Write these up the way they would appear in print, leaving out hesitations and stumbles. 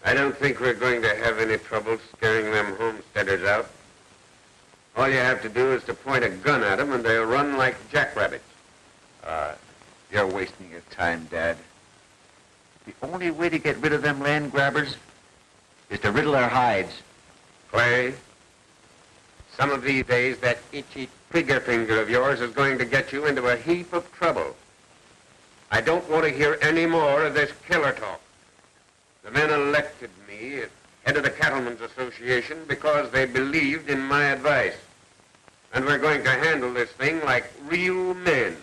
I don't think we're going to have any trouble scaring them homesteaders out. All you have to do is to point a gun at them and they'll run like jackrabbits. You're wasting your time, Dad. The only way to get rid of them land grabbers is to riddle their hides. Clay, some of these days that itchy trigger finger of yours is going to get you into a heap of trouble. I don't want to hear any more of this killer talk. The men elected me as head of the Cattlemen's Association because they believed in my advice. And we're going to handle this thing like real men.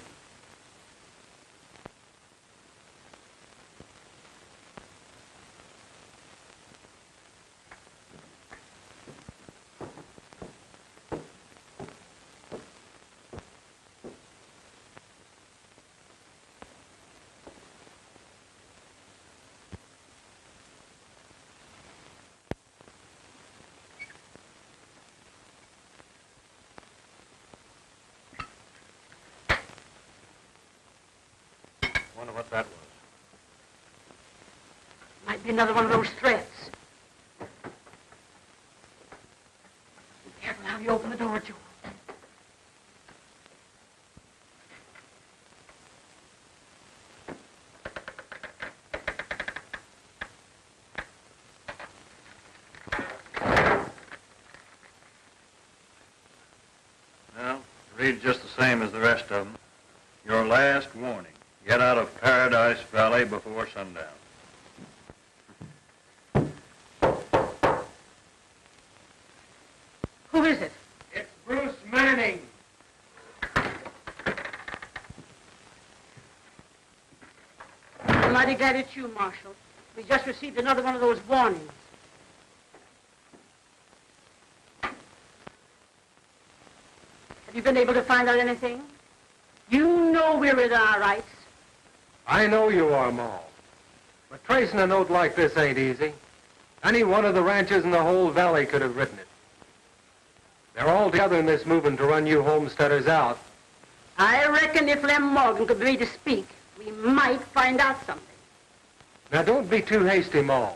Wonder what that was. Might be another one of those threats. Be careful how you open the door, Joe. Well, it reads just the same as the rest of them. Your last warning. Get out of Paradise Valley before sundown. Who is it? It's Bruce Manning. I'm mighty glad it's you, Marshal. We just received another one of those warnings. Have you been able to find out anything? You know we're within our rights. I know you are, Ma. But tracing a note like this ain't easy. Any one of the ranchers in the whole valley could have written it. They're all together in this movement to run you homesteaders out. I reckon if Lem Morgan could be made to speak, we might find out something. Now, don't be too hasty, Ma.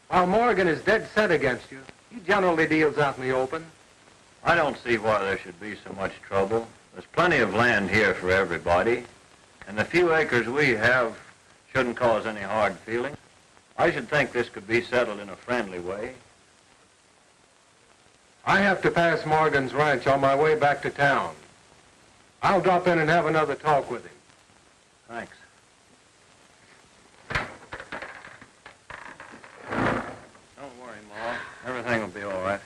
While Morgan is dead set against you, he generally deals out in the open. I don't see why there should be so much trouble. There's plenty of land here for everybody, and the few acres we have shouldn't cause any hard feelings. I should think this could be settled in a friendly way. I have to pass Morgan's ranch on my way back to town. I'll drop in and have another talk with him. Thanks. Don't worry, Ma. Everything will be all right.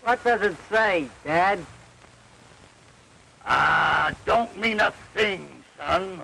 What does it say, Dad? Don't mean a thing, son.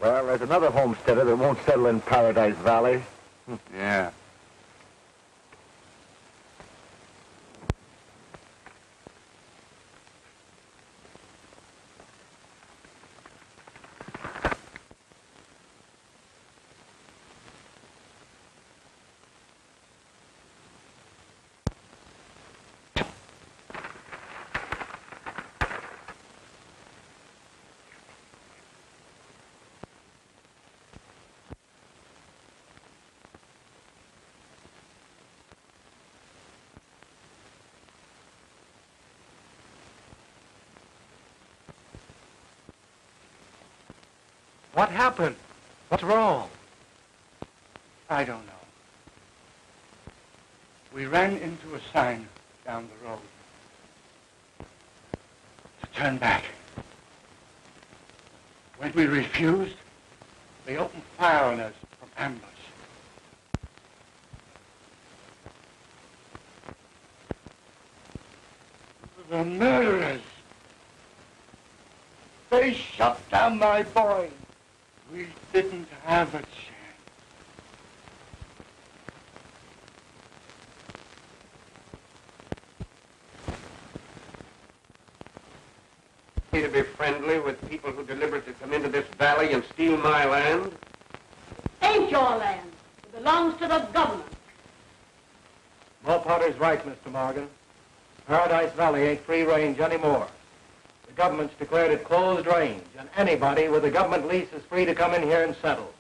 Well, there's another homesteader that won't settle in Paradise Valley. Yeah. What happened? What's wrong? I don't know. We ran into a sign down the road. To turn back. When we refused, they opened fire on us from ambush. The murderers! They shot down my boy. We didn't have a chance. To be friendly with people who deliberately come into this valley and steal my land? Ain't your land. It belongs to the government. Mo Potter's right, Mr. Morgan. Paradise Valley ain't free range anymore. The government's declared it closed range, and anybody with a government lease is free to come in here and settle.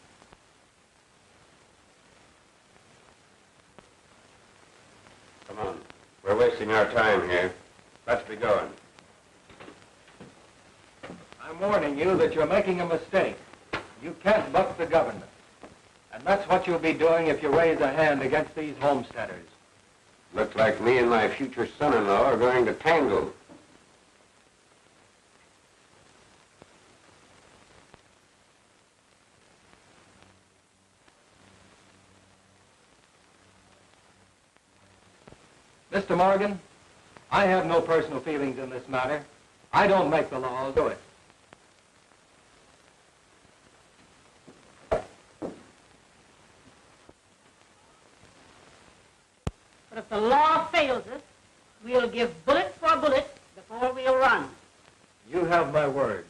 Come on. We're wasting our time here. Let's be going. I'm warning you that you're making a mistake. You can't buck the government. And that's what you'll be doing if you raise a hand against these homesteaders. Looks like me and my future son-in-law are going to tangle. Mr. Morgan, I have no personal feelings in this matter. I don't make the laws, do it. But if the law fails us, we'll give bullet for bullet before we'll run. You have my word.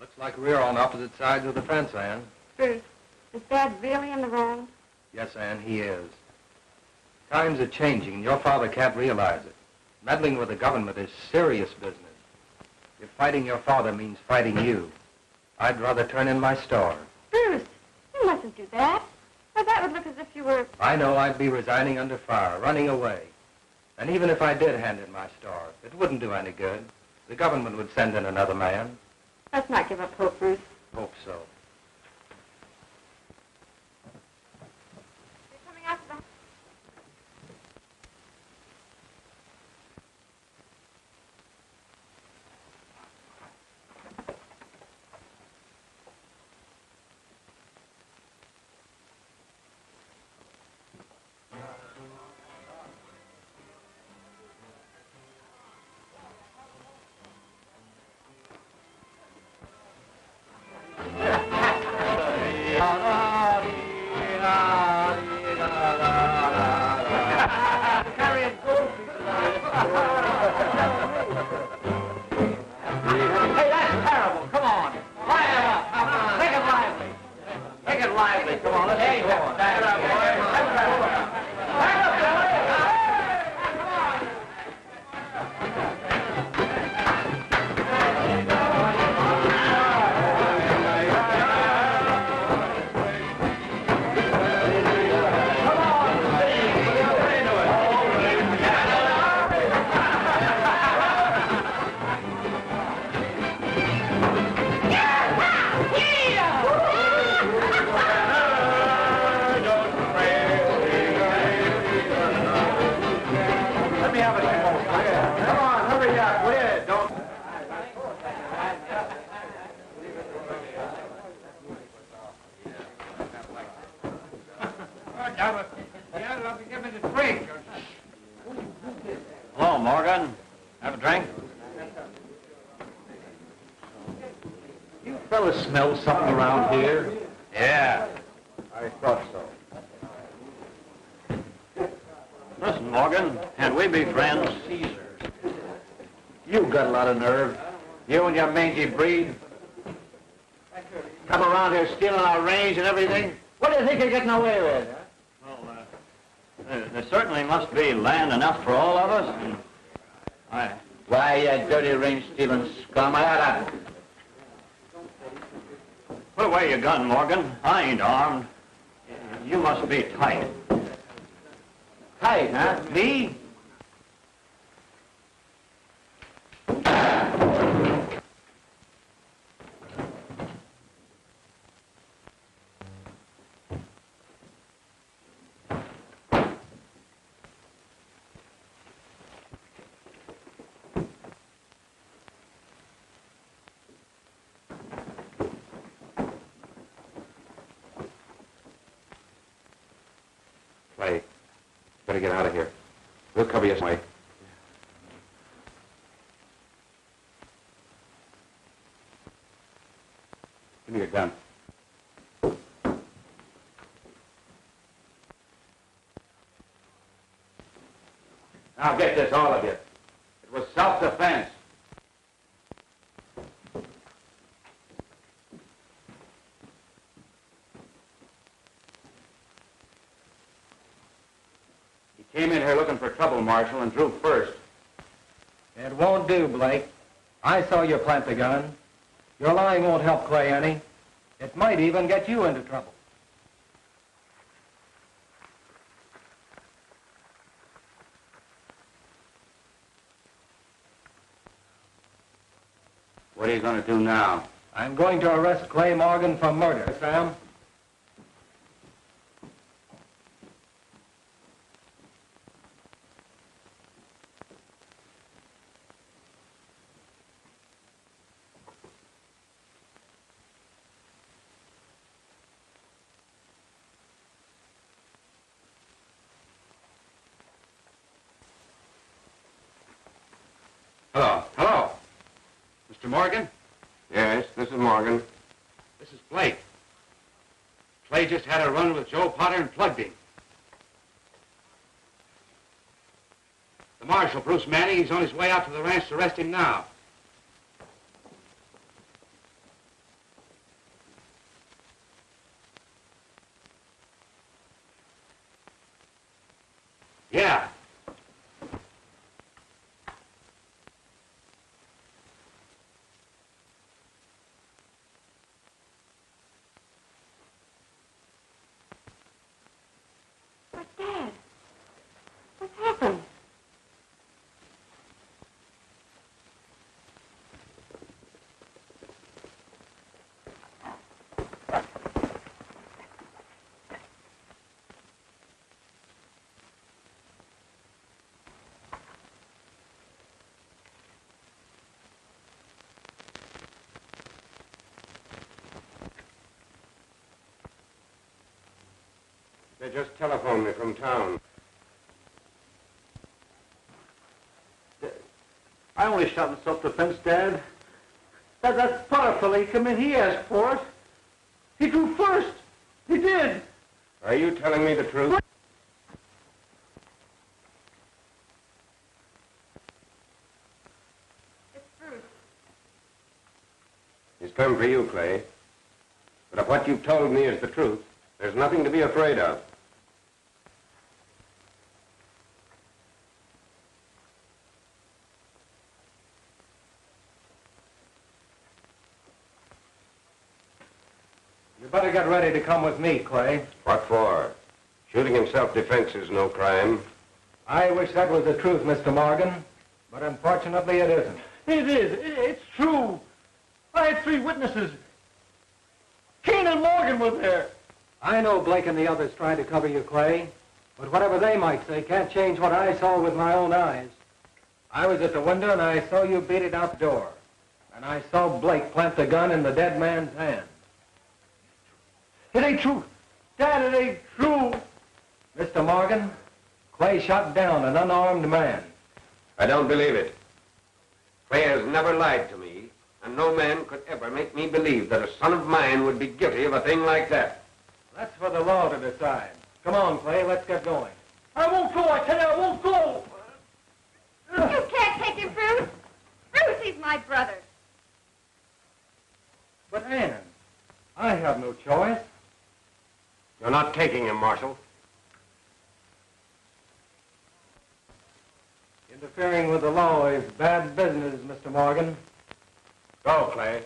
Looks like we're on opposite sides of the fence, Ann. Bruce, is Dad really in the wrong? Yes, Ann, he is. Times are changing, and your father can't realize it. Meddling with the government is serious business. If fighting your father means fighting you, I'd rather turn in my store. Bruce, you mustn't do that. Why, that would look as if you were... I know I'd be resigning under fire, running away. And even if I did hand in my store, it wouldn't do any good. The government would send in another man. Let's not give up hope, Bruce. Hope so. You're coming out to the... Fella smells something around here. Yeah. I thought so. Listen, Morgan, can't we be friends? You got a lot of nerve. You and your mangy breed. Come around here stealing our range and everything. What do you think you're getting away with? Well, there certainly must be land enough for all of us. And Why, you dirty range-stealing scum, I oughta... put away your gun, Morgan. I ain't armed. You must be tight. Tight, huh? Me? Clay, better get out of here. We'll cover you some way. Give me your gun. Now get this, all of you. It was self-defense. He came in here looking for trouble, Marshal, and drew first. It won't do, Blake. I saw you plant the gun. Your lying won't help Clay any. It might even get you into trouble. What are you going to do now? I'm going to arrest Clay Morgan for murder, Sam. Hello. Hello. Mr. Morgan? Yes, this is Morgan. This is Blake. Clay just had a run with Joe Potter and plugged him. The Marshal, Bruce Manning, he's on his way out to the ranch to arrest him now. Yeah. But, Dad, what's happened? They just telephoned me from town. I only shot in self-defense, Dad. That Potter fella, he come in, he asked for it. He drew first. He did. Are you telling me the truth? It's Bruce. He's come for you, Clay. But if what you've told me is the truth, there's nothing to be afraid of. You better get ready to come with me, Clay. What for? Shooting in self-defense is no crime. I wish that was the truth, Mr. Morgan, but unfortunately it isn't. It is. It's true. I had 3 witnesses. Kane and Morgan were there. I know Blake and the others tried to cover you, Clay, but whatever they might say can't change what I saw with my own eyes. I was at the window and I saw you beat it out the door. And I saw Blake plant the gun in the dead man's hand. It ain't true. Dad, it ain't true. Mr. Morgan, Clay shot down an unarmed man. I don't believe it. Clay has never lied to me, And no man could ever make me believe that a son of mine would be guilty of a thing like that. That's for the law to decide. Come on, Clay, let's get going. I won't go, I tell you, I won't go. You can't take him, Bruce. Bruce, he's my brother. But Ann, I have no choice. You're not taking him, Marshal. Interfering with the law is bad business, Mr. Morgan. Go, Clay.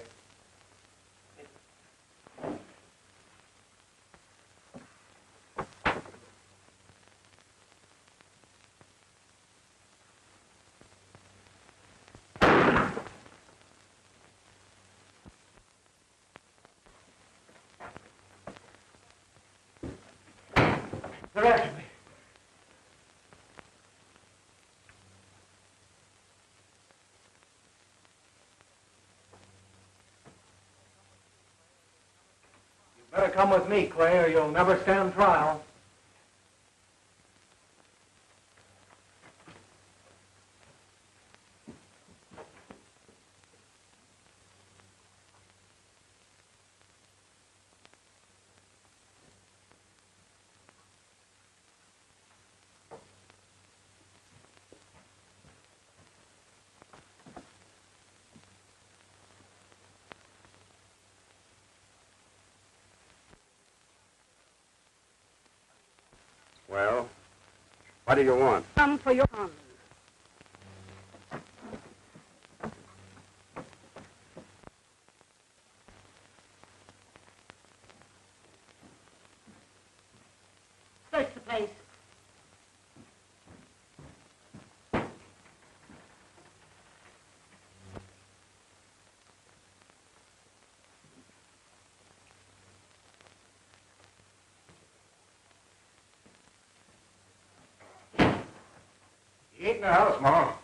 They're after me. You better come with me, Clay, or you'll never stand trial. Well, what do you want? Come for your arms. Search the place. He ain't in the house, Ma.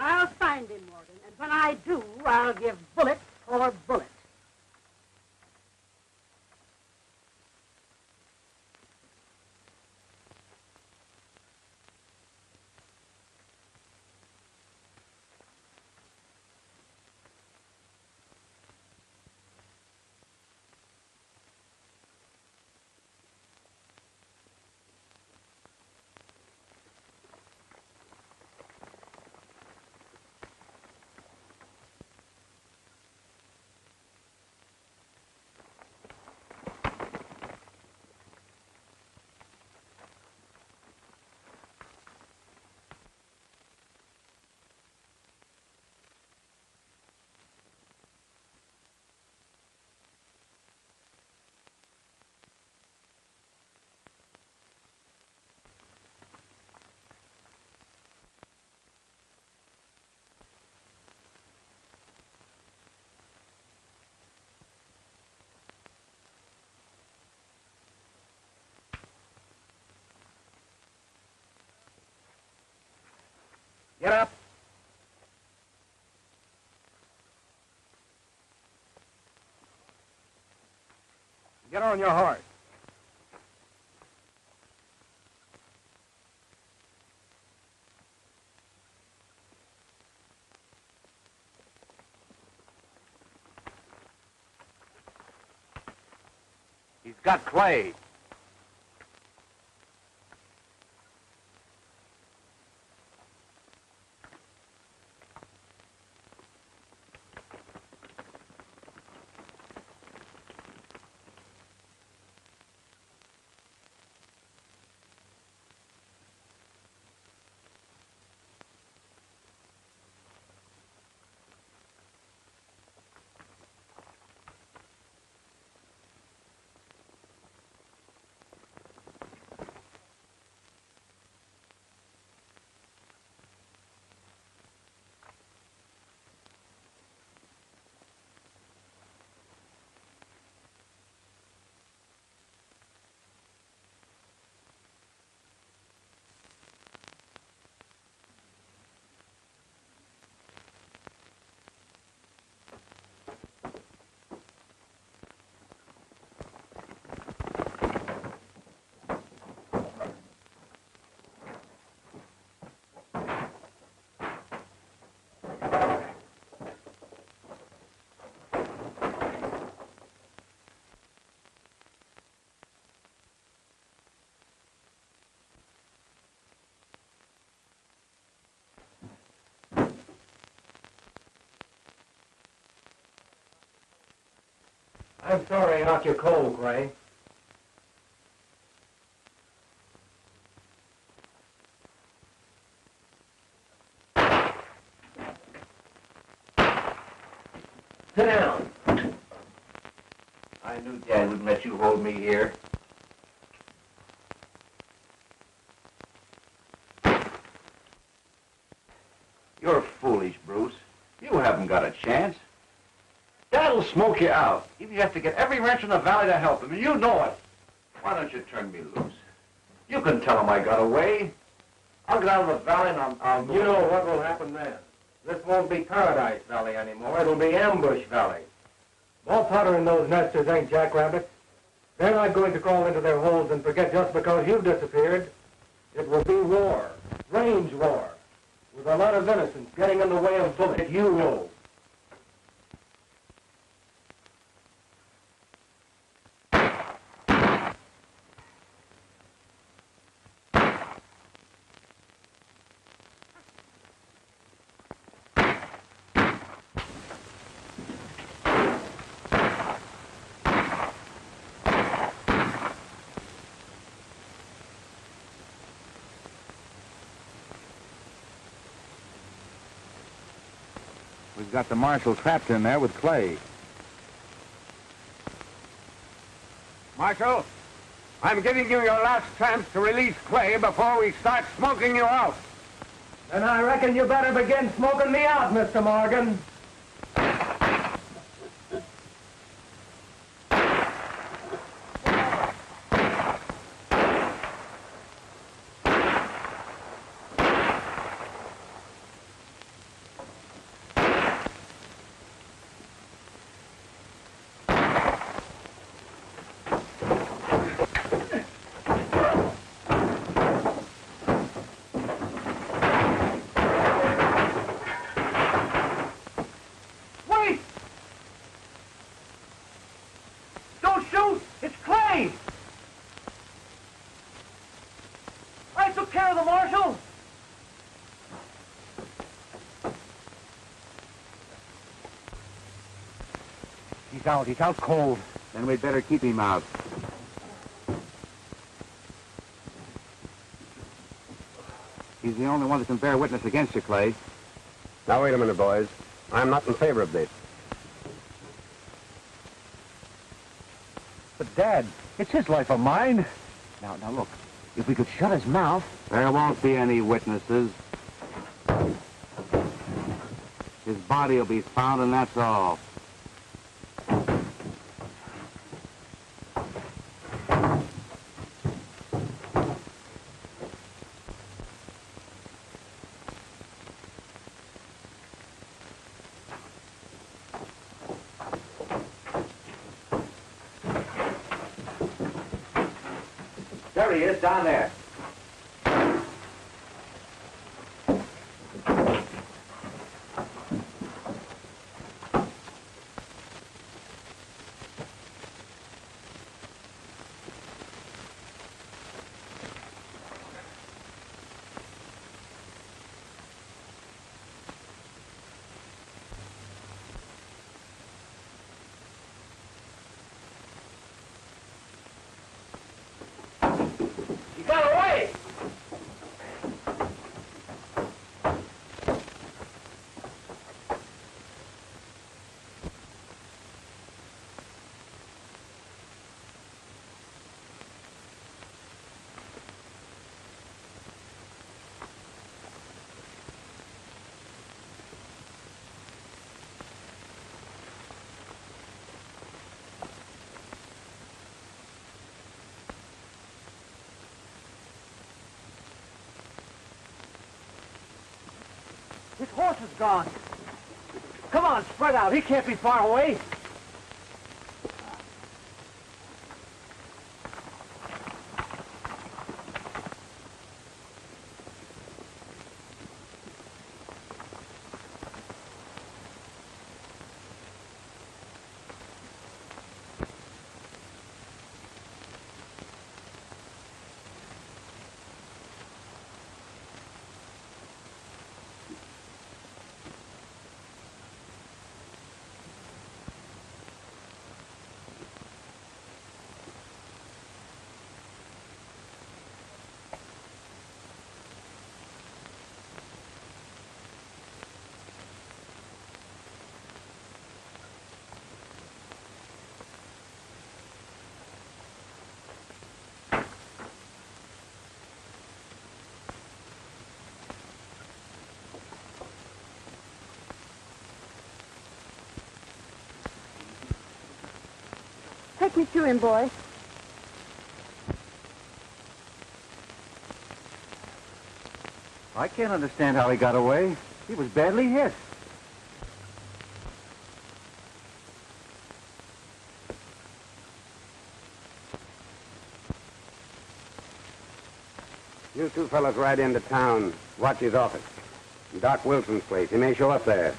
I'll find him, Morgan, and when I do, I'll give bullet for bullet. Get up. Get on your horse. He's got Clay. I'm sorry I knocked you cold, Gray. Sit down. I knew Dad wouldn't let you hold me here. You're foolish, Bruce. You haven't got a chance. Dad'll smoke you out. Even if you have to get every ranch in the valley to help him, and you know it. Why don't you turn me loose? You can tell him I got away. I'll get out of the valley and I'll go. You know what will happen then. This won't be Paradise Valley anymore. It'll be Ambush Valley. Walt Potter and those nesters ain't jackrabbits. They're not going to crawl into their holes and forget just because you've disappeared. It will be war, range war, with a lot of innocents getting in the way of bullets. You will. We've got the marshal trapped in there with Clay. Marshal, I'm giving you your last chance to release Clay before we start smoking you out. Then I reckon you better begin smoking me out, Mr. Morgan. He's out cold. Then we'd better keep him out. He's the only one that can bear witness against you, Clay. Now, wait a minute, boys. I'm not in favor of this. But, Dad, it's his life or mine. Now, look. If we could shut his mouth... There won't be any witnesses. His body will be found, and that's all. There he is, down there. His horse is gone. Come on, spread out. He can't be far away. Take me to him, boy. I can't understand how he got away. He was badly hit. You two fellas ride into town. Watch his office. Doc Wilson's place. He may show up there.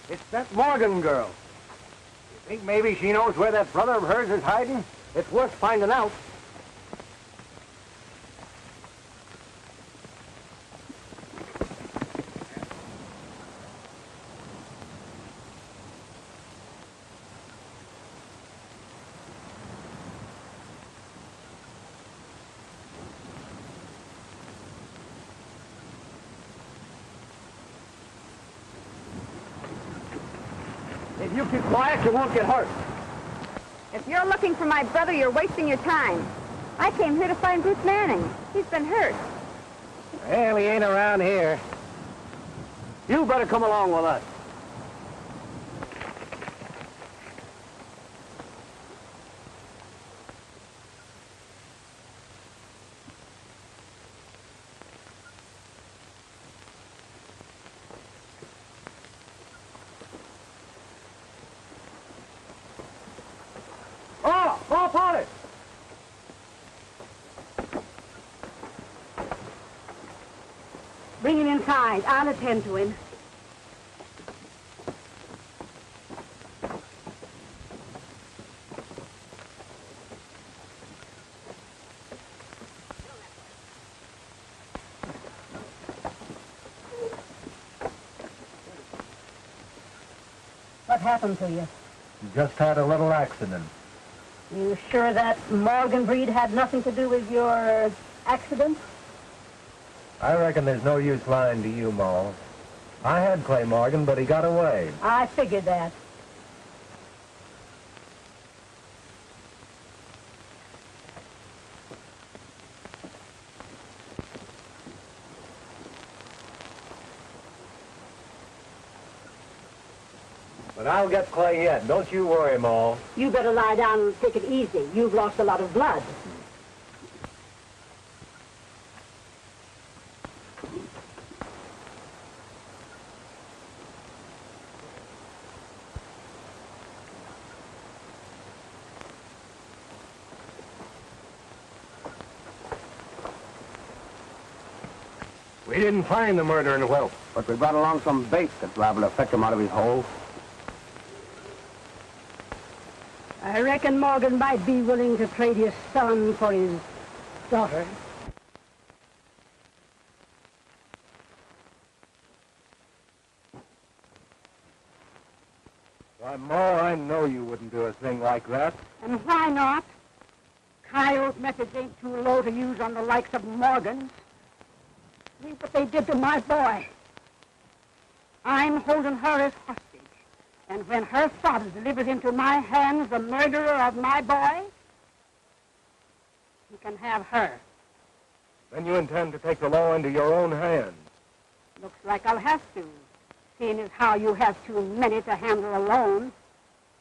It's that Morgan girl. You think maybe she knows where that brother of hers is hiding? It's worth finding out. If you keep quiet, you won't get hurt. If you're looking for my brother, you're wasting your time. I came here to find Bruce Manning. He's been hurt. Well, he ain't around here. You better come along with us. Oh, Polly! Bring him inside. I'll attend to him. What happened to you? Just had a little accident. You sure that Morgan breed had nothing to do with your accident? I reckon there's no use lying to you, Ma. I had Clay Morgan, but he got away. I figured that. But I'll get Clay yet. Don't you worry, Ma. You better lie down and take it easy. You've lost a lot of blood. We didn't find the murdering whelp. But we brought along some bait that's liable to fetch him out of his hole. I reckon Morgan might be willing to trade his son for his daughter. Why, Ma, I know you wouldn't do a thing like that. And why not? Coyote methods ain't too low to use on the likes of Morgan's. See what they did to my boy. I'm holding her as hostage. And when her father delivers into my hands the murderer of my boy, He can have her. Then you intend to take the law into your own hands. Looks like I'll have to, seeing as how you have too many to handle alone.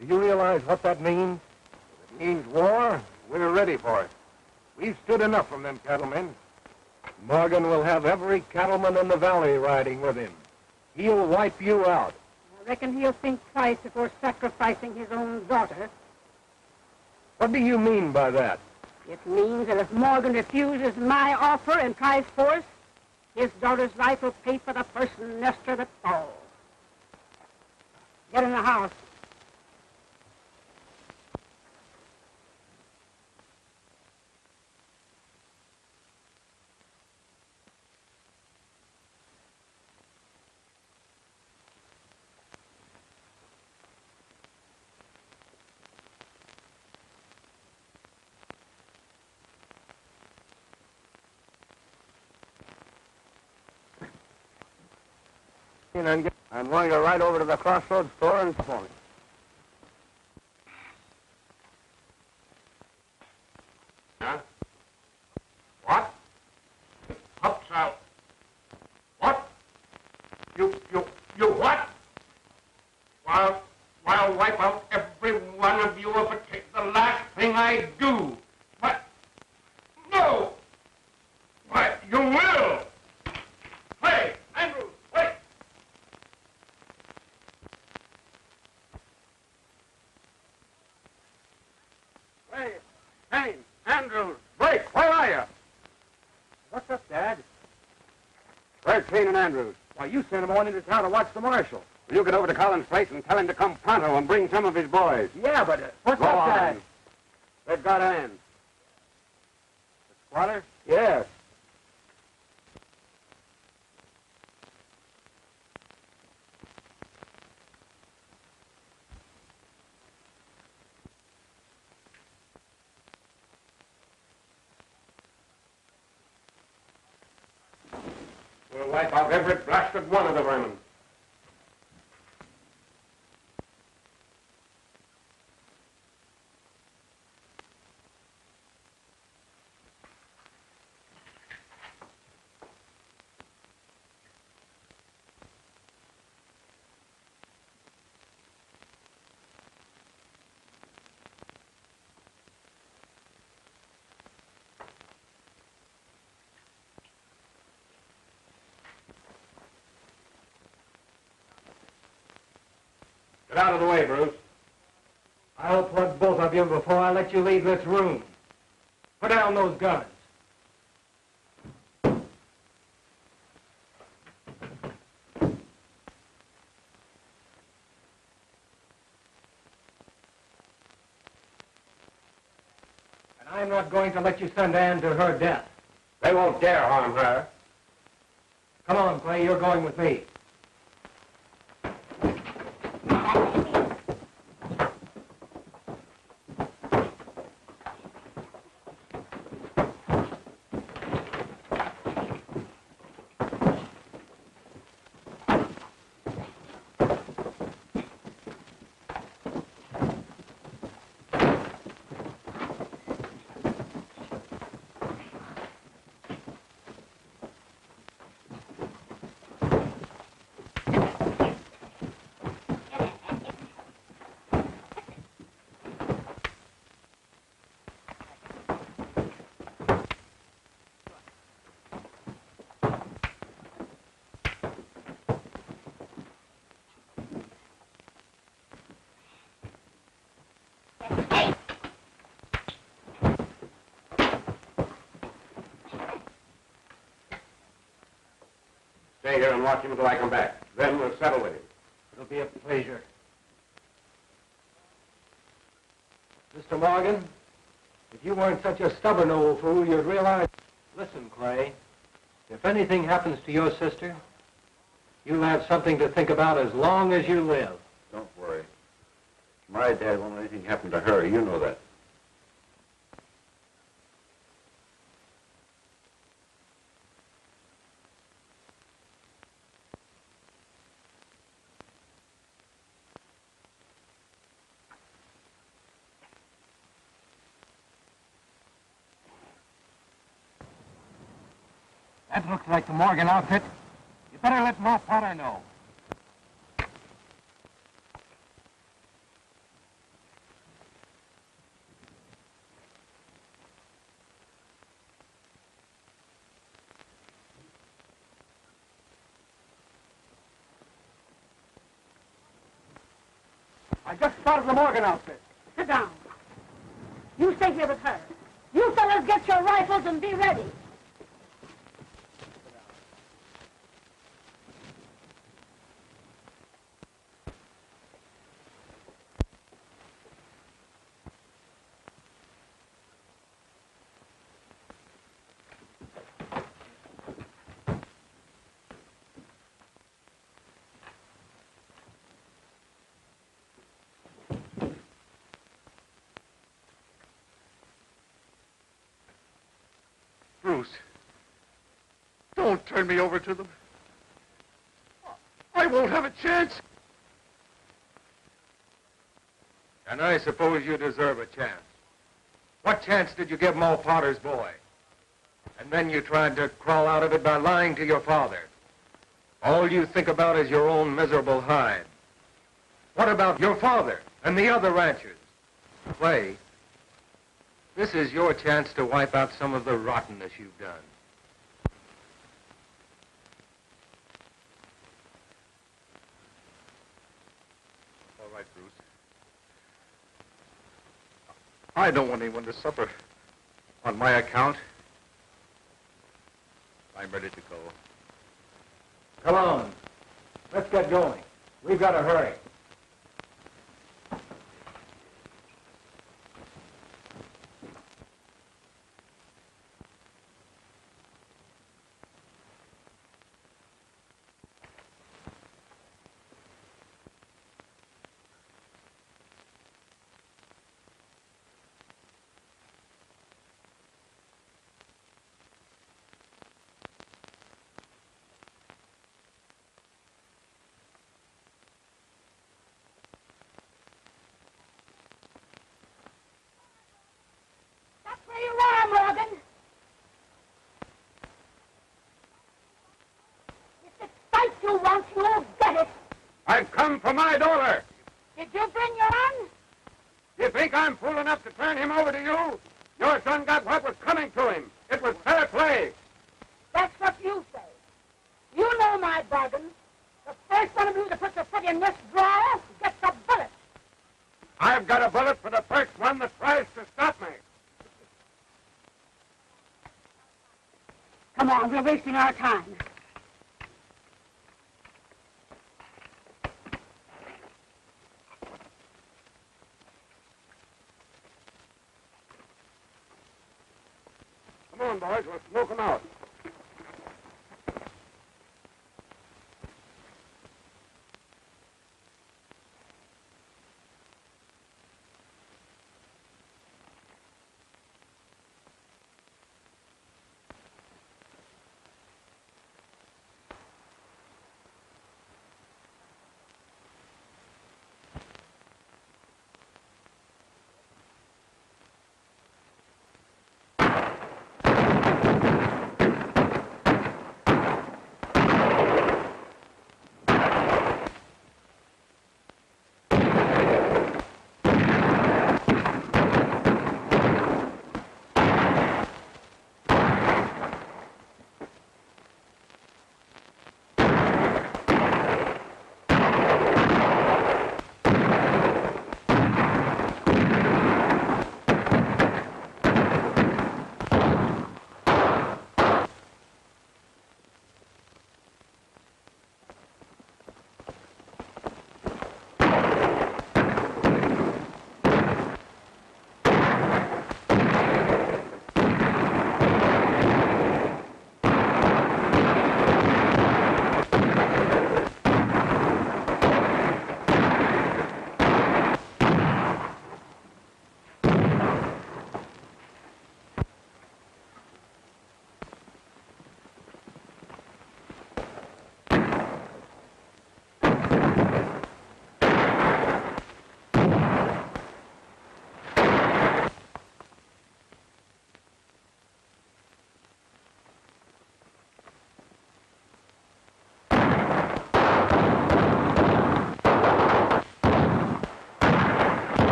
Do you realize what that means? If it means war, we're ready for it. We've stood enough from them cattlemen. Morgan will have every cattleman in the valley riding with him. He'll wipe you out. I reckon he'll think twice before sacrificing his own daughter. What do you mean by that? It means that if Morgan refuses my offer and tries force, his daughter's life will pay for the first nester that falls. Get in the house. I'm going to ride over to the Crossroads store and phone it. Huh? What? Pups out. What? You what? I'll wipe out every one of you if it takes the last thing I do. What? No! Why, you will! Hey, Andrews, wait! Hey, Andrews, Blake, where are you? What's up, Dad? Where's Kane and Andrews? Why, you sent him on into town to watch the marshal. Will you get over to Collins' place and tell him to come pronto and bring some of his boys? Yeah, but what's Go up, on. Dad? They've got Ann. The squatter? Yes. We'll wipe out every blasted one of the vermin. Get out of the way, Bruce. I'll plug both of you before I let you leave this room. Put down those guns. And I'm not going to let you send Ann to her death. They won't dare harm her. Come on, Clay, you're going with me. Stay here and watch him until I come back. Then we'll settle with him. It'll be a pleasure. Mr. Morgan, if you weren't such a stubborn old fool, you'd realize... Listen, Clay, if anything happens to your sister, you'll have something to think about as long as you live. Don't worry. My dad won't let anything happen to her. You know that. That looks like the Morgan outfit. You better let Ma Potter know. I just spotted the Morgan outfit. Sit down. You stay here with her. You fellas get your rifles and be ready. Bruce, don't turn me over to them. I won't have a chance. And I suppose you deserve a chance. What chance did you give Mo Potter's boy? And then you tried to crawl out of it by lying to your father. All you think about is your own miserable hide. What about your father and the other ranchers? Clay, this is your chance to wipe out some of the rottenness you've done. All right, Bruce. I don't want anyone to suffer on my account. I'm ready to go. Come on. Let's get going. We've got to hurry. Where you are, Morgan? If it's fight you want, you'll get it. I've come for my daughter. Did you bring your son? You think I'm fool enough to turn him over to you? Your son got what was coming to him. It was fair play. That's what you say. You know my bargain. The first one of you that puts a foot in this drawer gets a bullet. I've got a bullet for the first one that tries to stop me. Come on, we're wasting our time. Come on, boys, we'll smoke them out.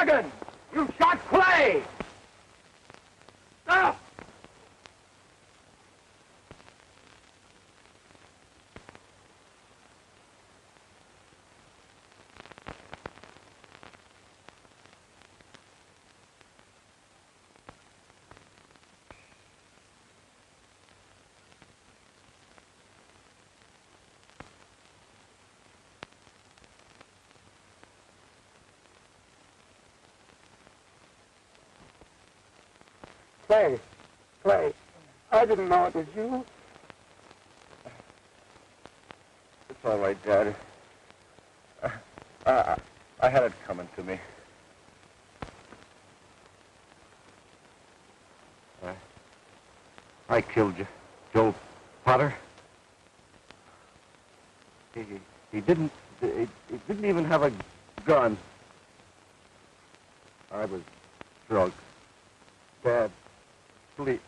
Morgan! You shot Clay! Stop! Clay, I didn't know it was you. It's all right, Dad. I had it coming to me. I killed Joel Potter. He didn't even have a gun. I was drunk. Dad, please.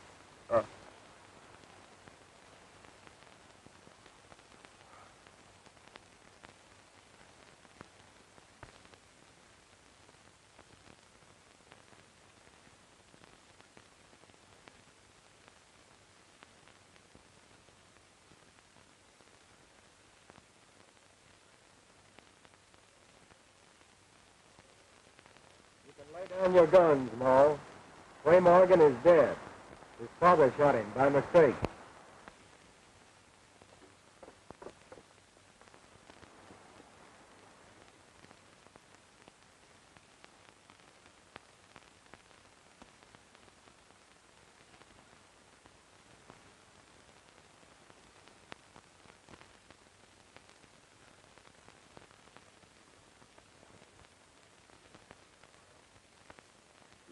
Lay down your guns, Maul. Clay Morgan is dead. His father shot him by mistake.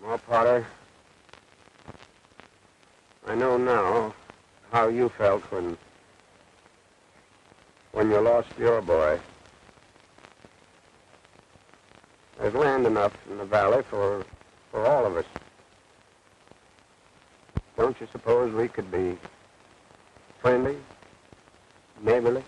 Well, Potter, I know now how you felt when you lost your boy. There's land enough in the valley for all of us. Don't you suppose we could be friendly, neighborly?